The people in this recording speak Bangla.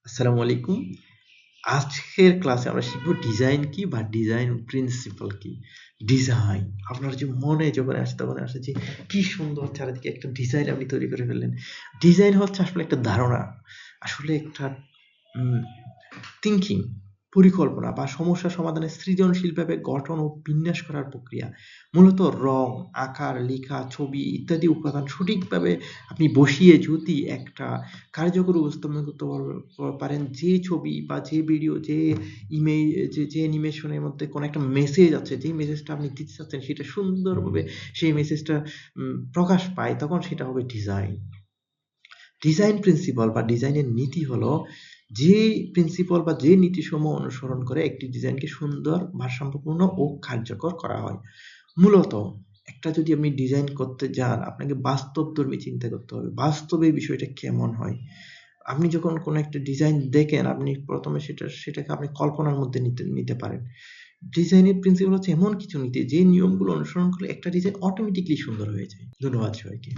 আসসালামু আলাইকুম। আজকের ক্লাসে আমরা শিখব ডিজাইন কি বা ডিজাইন প্রিন্সিপাল কি? ডিজাইন আপনার যে মনে যখন আসে তখন আসে যে কি সুন্দর চারিদিকে একটা ডিজাইন আপনি তৈরি করে ফেললেন। ডিজাইন হচ্ছে আসলে একটা ধারণা। আসলে একটা উম থিংকিং, পরিকল্পনা বা সমস্যা সমাধানের সৃজনশীলভাবে গঠন ও বিন্যাস করার প্রক্রিয়া। মূলত রং, আকার, লেখা, ছবি ইত্যাদি উপাদান সঠিকভাবে আপনি বসিয়ে যদি একটা কার্যকর উপস্থাপন করতে পারেন, যে ছবি বা যে ভিডিও, যে ইমে যে অ্যানিমেশন এর মধ্যে কোনো একটা মেসেজ আছে, যেই মেসেজটা আপনি দিতে চাচ্ছেন সেটা সুন্দরভাবে সেই মেসেজটা প্রকাশ পায়, তখন সেটা হবে ডিজাইন। ডিজাইন প্রিন্সিপাল বা ডিজাইনের নীতি হলো যে প্রিন্সিপাল বা যে নীতিসমূহ অনুসরণ করে একটি ডিজাইনকে সুন্দর, ভারসাম্যপূর্ণ ও কার্যকর করা হয়। মূলত একটা যদি আপনি ডিজাইন করতে যান, আপনাকে বাস্তবধর্মী চিন্তা করতে হবে। বাস্তবে এই বিষয়টা কেমন হয়? আপনি যখন কোনো একটা ডিজাইন দেখেন, আপনি ১ম এ সেটাকে আপনি কল্পনার মধ্যে নিতে পারেন। ডিজাইনের প্রিন্সিপাল হচ্ছে এমন কিছু নীতি যে নিয়মগুলো অনুসরণ করলে একটা ডিজাইন অটোমেটিক্যালি সুন্দর হয়ে যায়। ধন্যবাদ সবাইকে।